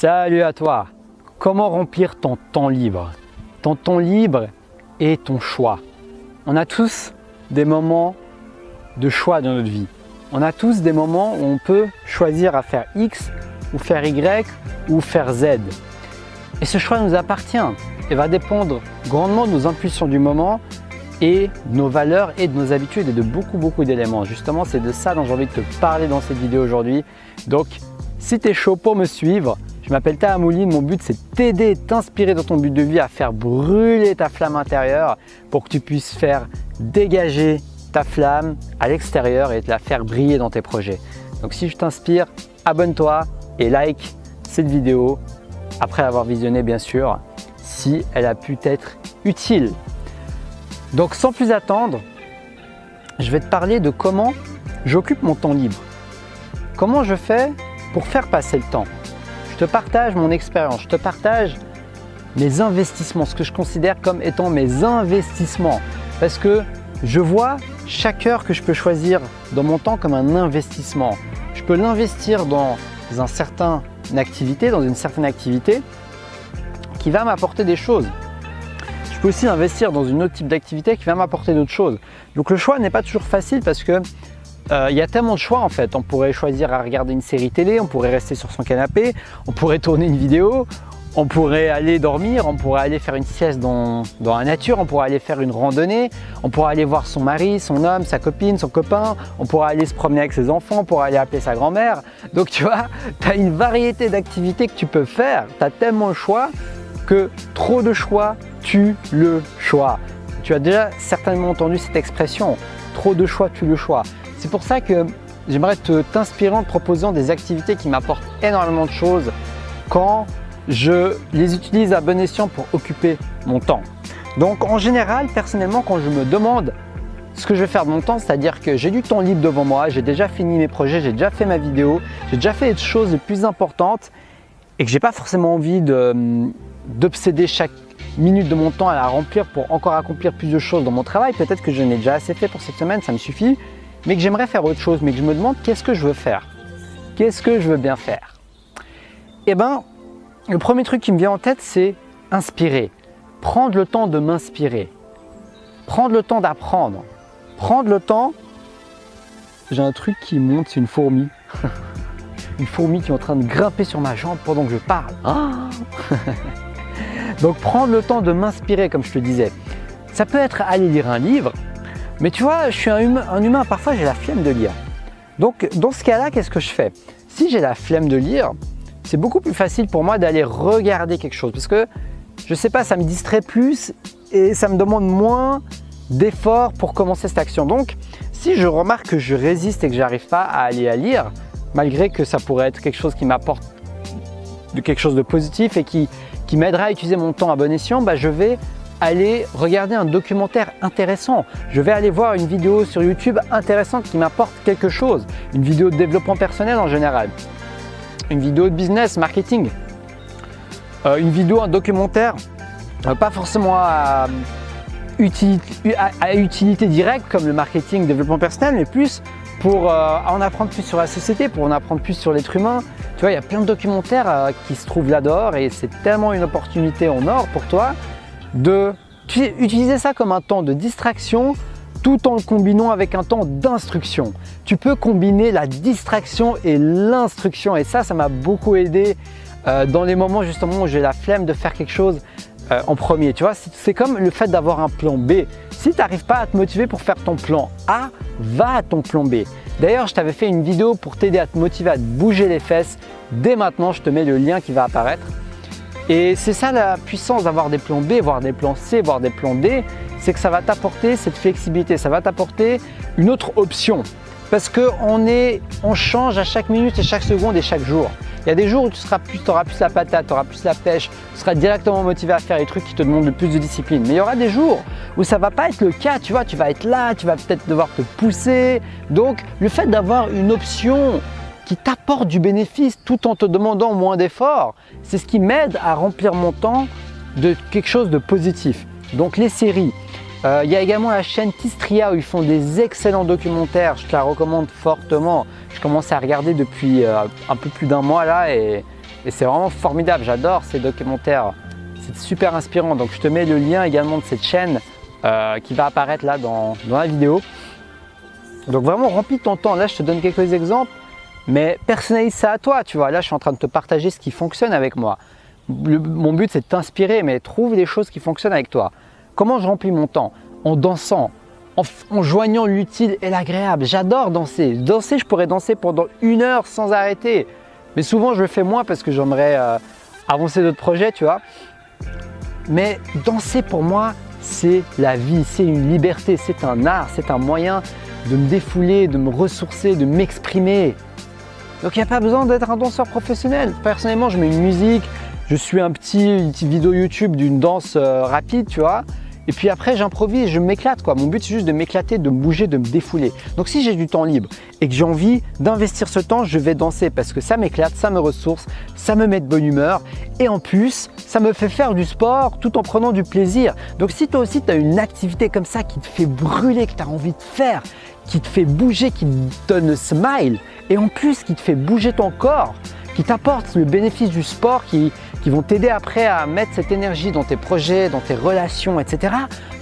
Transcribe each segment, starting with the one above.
Salut à toi! Comment remplir ton temps libre? Ton temps libre est ton choix. On a tous des moments de choix dans notre vie. On a tous des moments où on peut choisir à faire X ou faire Y ou faire Z. Et ce choix nous appartient et va dépendre grandement de nos impulsions du moment et de nos valeurs et de nos habitudes et de beaucoup d'éléments. Justement, c'est de ça dont j'ai envie de te parler dans cette vidéo aujourd'hui. Donc, si tu es chaud pour me suivre, je m'appelle Taha Mouline, mon but c'est de t'aider et t'inspirer dans ton but de vie à faire brûler ta flamme intérieure pour que tu puisses faire dégager ta flamme à l'extérieur et te la faire briller dans tes projets. Donc si je t'inspire, abonne-toi et like cette vidéo après avoir visionné bien sûr si elle a pu t'être utile. Donc sans plus attendre, je vais te parler de comment j'occupe mon temps libre. Comment je fais pour faire passer le temps. Je te partage mon expérience, je te partage mes investissements, ce que je considère comme étant mes investissements. Parce que je vois chaque heure que je peux choisir dans mon temps comme un investissement. Je peux l'investir dans une certaine activité qui va m'apporter des choses. Je peux aussi investir dans une autre type d'activité qui va m'apporter d'autres choses. Donc le choix n'est pas toujours facile parce que il y a tellement de choix en fait. On pourrait choisir à regarder une série télé, on pourrait rester sur son canapé, on pourrait tourner une vidéo, on pourrait aller dormir, on pourrait aller faire une sieste dans la nature, on pourrait aller faire une randonnée, on pourrait aller voir son mari, son homme, sa copine, son copain, on pourrait aller se promener avec ses enfants, on pourrait aller appeler sa grand-mère. Donc tu vois, tu as une variété d'activités que tu peux faire, tu as tellement de choix que trop de choix tue le choix. Tu as déjà certainement entendu cette expression, trop de choix tue le choix. C'est pour ça que j'aimerais t'inspirer en te proposant des activités qui m'apportent énormément de choses quand je les utilise à bon escient pour occuper mon temps. Donc en général, personnellement, quand je me demande ce que je vais faire de mon temps, c'est-à-dire que j'ai du temps libre devant moi, j'ai déjà fini mes projets, j'ai déjà fait ma vidéo, j'ai déjà fait les choses les plus importantes et que j'ai pas forcément envie d'obséder chaque minute de mon temps à la remplir pour encore accomplir plus de choses dans mon travail. Peut-être que je n'ai déjà assez fait pour cette semaine, ça me suffit. Mais que j'aimerais faire autre chose, mais que je me demande qu'est-ce que je veux faire? Qu'est-ce que je veux bien faire? Eh bien, le premier truc qui me vient en tête, c'est inspirer. Prendre le temps de m'inspirer. Prendre le temps d'apprendre. Prendre le temps… J'ai un truc qui monte, c'est une fourmi. Une fourmi qui est en train de grimper sur ma jambe pendant que je parle. Donc prendre le temps de m'inspirer, comme je te disais. Ça peut être aller lire un livre. Mais tu vois, je suis un humain, parfois j'ai la flemme de lire. Donc dans ce cas-là, qu'est-ce que je fais? Si j'ai la flemme de lire, c'est beaucoup plus facile pour moi d'aller regarder quelque chose. Parce que, je sais pas, ça me distrait plus et ça me demande moins d'efforts pour commencer cette action. Donc, si je remarque que je résiste et que j'arrive pas à aller à lire, malgré que ça pourrait être quelque chose qui m'apporte quelque chose de positif et qui m'aidera à utiliser mon temps à bon escient, je vais aller regarder un documentaire intéressant. Je vais aller voir une vidéo sur YouTube intéressante qui m'apporte quelque chose. Une vidéo de développement personnel en général. Une vidéo de business, marketing. Une vidéo, un documentaire, pas forcément à utilité directe comme le marketing, développement personnel, mais plus pour en apprendre plus sur la société, pour en apprendre plus sur l'être humain. Tu vois, il y a plein de documentaires qui se trouvent là dehors et c'est tellement une opportunité en or pour toi d'utiliser ça comme un temps de distraction tout en le combinant avec un temps d'instruction. Tu peux combiner la distraction et l'instruction et ça m'a beaucoup aidé dans les moments justement où j'ai la flemme de faire quelque chose en premier. Tu vois, c'est comme le fait d'avoir un plan B. Si tu n'arrives pas à te motiver pour faire ton plan A, va à ton plan B. D'ailleurs, je t'avais fait une vidéo pour t'aider à te motiver à te bouger les fesses. Dès maintenant, je te mets le lien qui va apparaître. Et c'est ça la puissance d'avoir des plans B, voire des plans C, voire des plans D, c'est que ça va t'apporter cette flexibilité, ça va t'apporter une autre option. Parce qu'on change à chaque minute et chaque seconde et chaque jour. Il y a des jours où tu auras plus la patate, tu auras plus la pêche, tu seras directement motivé à faire les trucs qui te demandent le plus de discipline. Mais il y aura des jours où ça ne va pas être le cas, tu vois, tu vas être là, tu vas peut-être devoir te pousser. Donc le fait d'avoir une option qui t'apporte du bénéfice tout en te demandant moins d'efforts, c'est ce qui m'aide à remplir mon temps de quelque chose de positif. Donc les séries, il y a également la chaîne Tistria où ils font des excellents documentaires, je te la recommande fortement. Je commence à regarder depuis un peu plus d'un mois là et Et c'est vraiment formidable, j'adore ces documentaires, c'est super inspirant. Donc je te mets le lien également de cette chaîne qui va apparaître là dans la vidéo. Donc vraiment remplis ton temps, là je te donne quelques exemples, mais personnalise ça à toi, tu vois. Là je suis en train de te partager ce qui fonctionne avec moi. Mon but c'est de t'inspirer, mais trouve des choses qui fonctionnent avec toi. Comment je remplis mon temps? En dansant, en joignant l'utile et l'agréable. J'adore danser. Danser, je pourrais danser pendant 1 heure sans arrêter. Mais souvent je le fais moins parce que j'aimerais avancer d'autres projets, tu vois. Mais danser pour moi, c'est la vie, c'est une liberté, c'est un art, c'est un moyen de me défouler, de me ressourcer, de m'exprimer. Donc il n'y a pas besoin d'être un danseur professionnel. Personnellement, je mets une musique, je suis une petite vidéo YouTube d'une danse rapide, tu vois. Et puis après, j'improvise, je m'éclate quoi. Mon but, c'est juste de m'éclater, de me bouger, de me défouler. Donc si j'ai du temps libre et que j'ai envie d'investir ce temps, je vais danser parce que ça m'éclate, ça me ressource, ça me met de bonne humeur. Et en plus, ça me fait faire du sport tout en prenant du plaisir. Donc si toi aussi, tu as une activité comme ça qui te fait brûler, que tu as envie de faire, qui te fait bouger, qui te donne le smile, et en plus qui te fait bouger ton corps, qui t'apporte le bénéfice du sport, qui vont t'aider après à mettre cette énergie dans tes projets, dans tes relations, etc.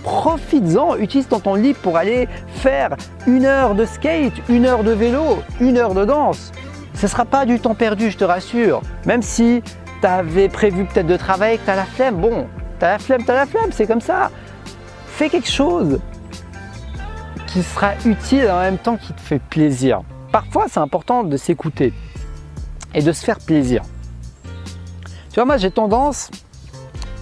Profites-en, utilise ton temps libre pour aller faire 1 heure de skate, 1 heure de vélo, 1 heure de danse. Ce ne sera pas du temps perdu, je te rassure. Même si tu avais prévu peut-être de travailler, que tu as la flemme, bon, tu as la flemme, c'est comme ça. Fais quelque chose qui sera utile et en même temps qui te fait plaisir. Parfois, c'est important de s'écouter et de se faire plaisir. Tu vois, moi, j'ai tendance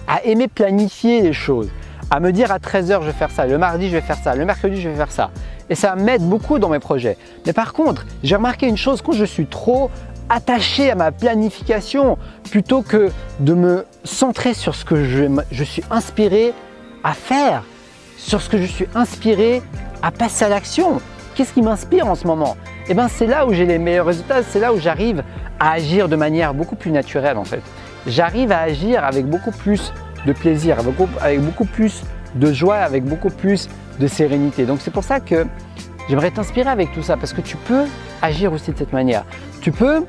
à aimer planifier les choses, à me dire à 13 h, je vais faire ça, le mardi, je vais faire ça, le mercredi, je vais faire ça. Et ça m'aide beaucoup dans mes projets. Mais par contre, j'ai remarqué une chose, quand je suis trop attaché à ma planification, plutôt que de me centrer sur ce que je suis inspiré à faire, sur ce que je suis inspiré à passer à l'action. Qu'est-ce qui m'inspire en ce moment? Eh bien, c'est là où j'ai les meilleurs résultats, c'est là où j'arrive à agir de manière beaucoup plus naturelle en fait. J'arrive à agir avec beaucoup plus de plaisir, avec beaucoup plus de joie, avec beaucoup plus de sérénité. Donc c'est pour ça que j'aimerais t'inspirer avec tout ça, parce que tu peux agir aussi de cette manière. Tu peux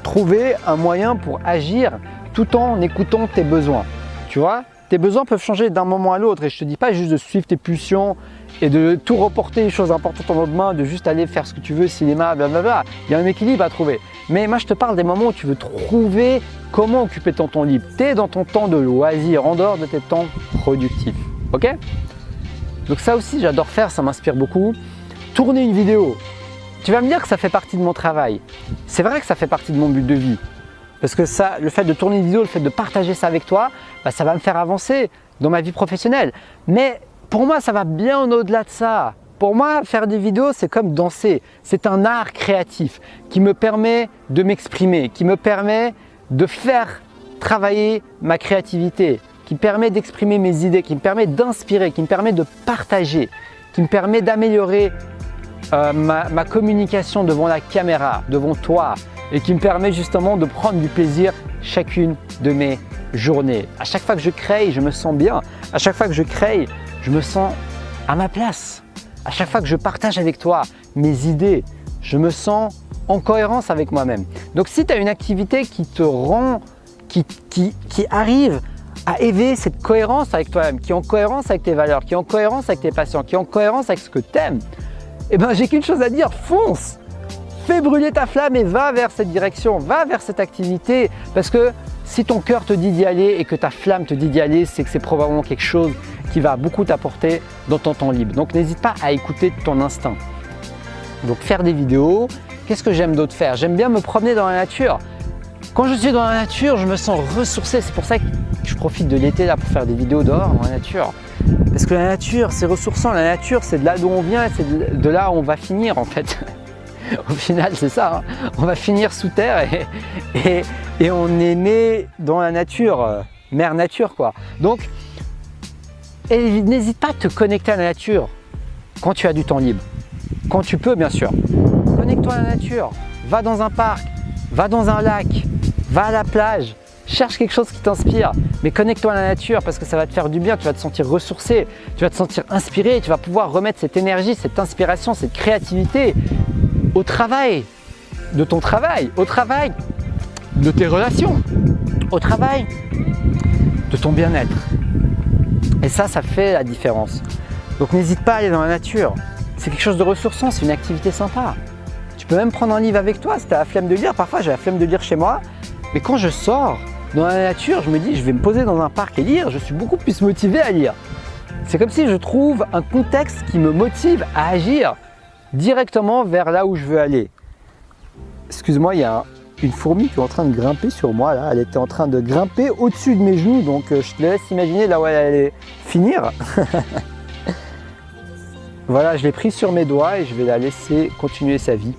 trouver un moyen pour agir tout en écoutant tes besoins. Tu vois, tes besoins peuvent changer d'un moment à l'autre et je ne te dis pas juste de suivre tes pulsions et de tout reporter les choses importantes en lendemain, de juste aller faire ce que tu veux, cinéma, blablabla. Il y a un équilibre à trouver. Mais moi, je te parle des moments où tu veux trouver comment occuper ton temps libre. Tu es dans ton temps de loisir, en dehors de tes temps productifs. Ok? Donc ça aussi, j'adore faire, ça m'inspire beaucoup. Tourner une vidéo. Tu vas me dire que ça fait partie de mon travail. C'est vrai que ça fait partie de mon but de vie. Parce que ça, le fait de tourner une vidéo, le fait de partager ça avec toi, bah, ça va me faire avancer dans ma vie professionnelle. Mais pour moi, ça va bien au-delà de ça. Pour moi, faire des vidéos, c'est comme danser. C'est un art créatif qui me permet de m'exprimer, qui me permet de faire travailler ma créativité, qui me permet d'exprimer mes idées, qui me permet d'inspirer, qui me permet de partager, qui me permet d'améliorer ma communication devant la caméra, devant toi, et qui me permet justement de prendre du plaisir chacune de mes journées. À chaque fois que je crée, je me sens bien. À chaque fois que je crée, je me sens à ma place. À chaque fois que je partage avec toi mes idées, je me sens en cohérence avec moi-même. Donc si tu as une activité qui te rend, qui arrive à éveiller cette cohérence avec toi-même, qui est en cohérence avec tes valeurs, qui est en cohérence avec tes passions, qui est en cohérence avec ce que tu aimes, eh ben j'ai qu'une chose à dire, fonce! Fais brûler ta flamme et va vers cette direction, va vers cette activité. Parce que si ton cœur te dit d'y aller et que ta flamme te dit d'y aller, c'est que c'est probablement quelque chose qui va beaucoup t'apporter dans ton temps libre. Donc n'hésite pas à écouter ton instinct. Donc faire des vidéos, qu'est-ce que j'aime d'autre faire? J'aime bien me promener dans la nature. Quand je suis dans la nature, je me sens ressourcé. C'est pour ça que je profite de l'été là pour faire des vidéos dehors dans la nature. Parce que la nature, c'est ressourçant. La nature, c'est de là d'où on vient, c'est de là où on va finir en fait. Au final, c'est ça, hein. On va finir sous terre et on est né dans la nature, mère nature quoi. Donc, n'hésite pas à te connecter à la nature quand tu as du temps libre, quand tu peux bien sûr. Connecte-toi à la nature, va dans un parc, va dans un lac, va à la plage, cherche quelque chose qui t'inspire, mais connecte-toi à la nature parce que ça va te faire du bien, tu vas te sentir ressourcé, tu vas te sentir inspiré, tu vas pouvoir remettre cette énergie, cette inspiration, cette créativité au travail, de ton travail, au travail de tes relations, au travail, de ton bien-être. Et ça fait la différence. Donc n'hésite pas à aller dans la nature. C'est quelque chose de ressourçant, c'est une activité sympa. Tu peux même prendre un livre avec toi si tu as la flemme de lire. Parfois j'ai la flemme de lire chez moi, mais quand je sors dans la nature, je me dis je vais me poser dans un parc et lire, je suis beaucoup plus motivé à lire. C'est comme si je trouve un contexte qui me motive à agir directement vers là où je veux aller. Excuse-moi, il y a une fourmi qui est en train de grimper sur moi là. Elle était en train de grimper au-dessus de mes genoux, donc je te laisse imaginer là où elle allait finir. Voilà, je l'ai prise sur mes doigts et je vais la laisser continuer sa vie.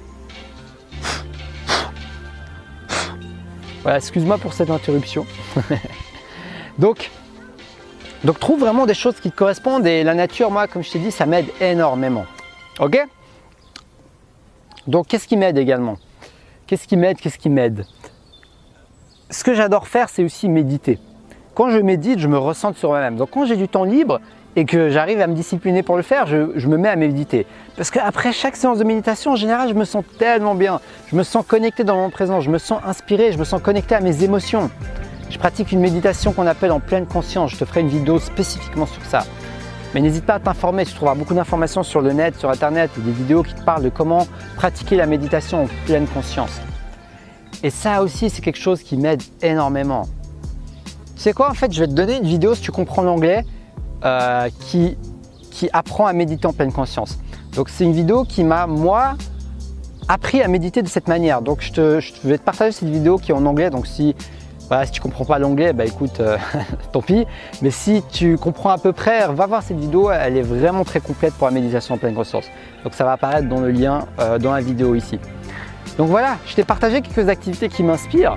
Voilà, excuse-moi pour cette interruption. Donc trouve vraiment des choses qui te correspondent et la nature, moi, comme je t'ai dit, ça m'aide énormément. Ok? Donc, qu'est-ce qui m'aide également? Qu'est-ce qui m'aide? Ce que j'adore faire, c'est aussi méditer. Quand je médite, je me ressens sur moi-même. Donc, quand j'ai du temps libre et que j'arrive à me discipliner pour le faire, je me mets à méditer. Parce qu'après chaque séance de méditation, en général, je me sens tellement bien. Je me sens connecté dans mon présent, je me sens inspiré, je me sens connecté à mes émotions. Je pratique une méditation qu'on appelle en pleine conscience. Je te ferai une vidéo spécifiquement sur ça. Mais n'hésite pas à t'informer, tu trouveras beaucoup d'informations sur le net, sur internet, et des vidéos qui te parlent de comment pratiquer la méditation en pleine conscience. Et ça aussi, c'est quelque chose qui m'aide énormément. Tu sais quoi, en fait, je vais te donner une vidéo si tu comprends l'anglais qui apprend à méditer en pleine conscience. Donc c'est une vidéo qui m'a, moi, appris à méditer de cette manière. Donc je vais te partager cette vidéo qui est en anglais, donc si tu comprends pas l'anglais, bah écoute, tant pis. Mais si tu comprends à peu près, va voir cette vidéo, elle est vraiment très complète pour la méditation en pleine conscience. Donc ça va apparaître dans le lien dans la vidéo ici. Donc voilà, je t'ai partagé quelques activités qui m'inspirent.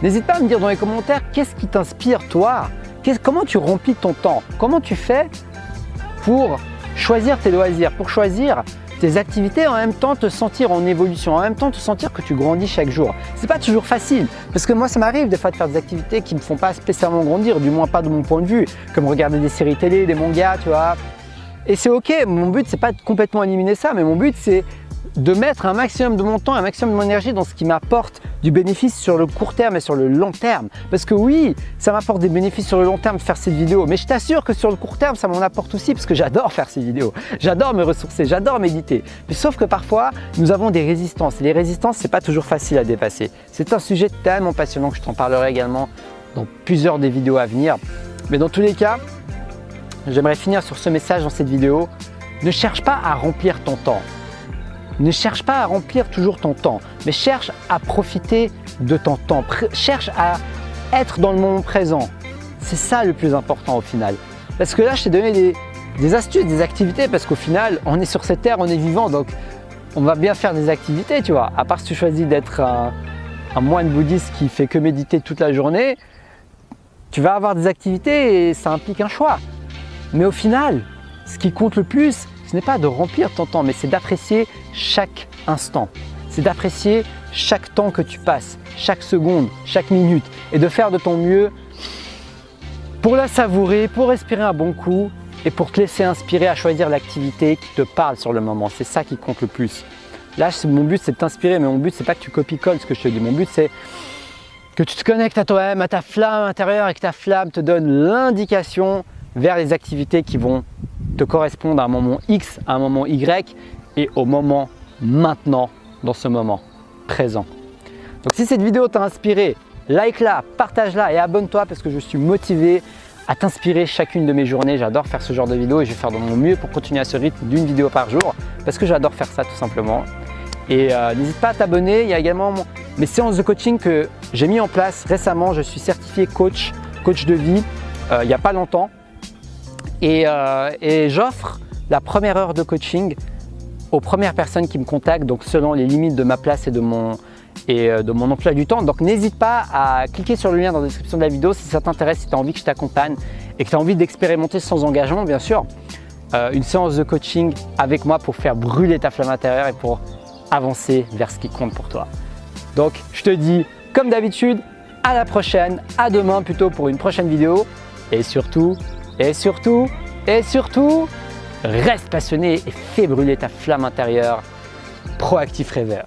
N'hésite pas à me dire dans les commentaires qu'est-ce qui t'inspire toi, comment tu remplis ton temps, comment tu fais pour choisir tes loisirs, pour choisir tes activités, en même temps te sentir en évolution, en même temps te sentir que tu grandis chaque jour. C'est pas toujours facile, parce que moi ça m'arrive des fois de faire des activités qui me font pas spécialement grandir, du moins pas de mon point de vue, comme regarder des séries télé, des mangas, tu vois. Et c'est ok, mon but c'est pas de complètement éliminer ça, mais mon but c'est de mettre un maximum de mon temps, un maximum de mon énergie dans ce qui m'apporte du bénéfice sur le court terme et sur le long terme. Parce que oui, ça m'apporte des bénéfices sur le long terme de faire cette vidéo, mais je t'assure que sur le court terme, ça m'en apporte aussi parce que j'adore faire ces vidéos. J'adore me ressourcer, j'adore méditer. Mais sauf que parfois, nous avons des résistances et les résistances, c'est pas toujours facile à dépasser. C'est un sujet tellement passionnant que je t'en parlerai également dans plusieurs des vidéos à venir. Mais dans tous les cas, j'aimerais finir sur ce message dans cette vidéo. Ne cherche pas à remplir ton temps. Ne cherche pas à remplir toujours ton temps, mais cherche à profiter de ton temps. Cherche à être dans le moment présent. C'est ça le plus important au final. Parce que là, je t'ai donné des astuces, des activités, parce qu'au final, on est sur cette terre, on est vivant, donc on va bien faire des activités, tu vois. À part si tu choisis d'être un moine bouddhiste qui fait que méditer toute la journée, tu vas avoir des activités et ça implique un choix. Mais au final, ce qui compte le plus, ce n'est pas de remplir ton temps, mais c'est d'apprécier chaque instant. C'est d'apprécier chaque temps que tu passes, chaque seconde, chaque minute, et de faire de ton mieux pour la savourer, pour respirer un bon coup et pour te laisser inspirer à choisir l'activité qui te parle sur le moment. C'est ça qui compte le plus. Là, mon but, c'est de t'inspirer, mais mon but, c'est pas que tu copies-colles ce que je te dis. Mon but, c'est que tu te connectes à toi-même, à ta flamme intérieure, et que ta flamme te donne l'indication vers les activités qui vont te correspondre à un moment X, à un moment Y et au moment maintenant, dans ce moment présent. Donc si cette vidéo t'a inspiré, like-la, partage-la et abonne-toi parce que je suis motivé à t'inspirer chacune de mes journées. J'adore faire ce genre de vidéo et je vais faire de mon mieux pour continuer à ce rythme d'une vidéo par jour parce que j'adore faire ça tout simplement. Et n'hésite pas à t'abonner. Il y a également mes séances de coaching que j'ai mis en place récemment. Je suis certifié coach de vie il n'y a pas longtemps. Et j'offre la première heure de coaching aux premières personnes qui me contactent, donc selon les limites de ma place et de mon emploi du temps. Donc n'hésite pas à cliquer sur le lien dans la description de la vidéo si ça t'intéresse, si tu as envie que je t'accompagne et que tu as envie d'expérimenter sans engagement bien sûr, une séance de coaching avec moi pour faire brûler ta flamme intérieure et pour avancer vers ce qui compte pour toi. Donc je te dis comme d'habitude, à la prochaine, à demain plutôt pour une prochaine vidéo et surtout, reste passionné et fais brûler ta flamme intérieure. Proactif rêveur.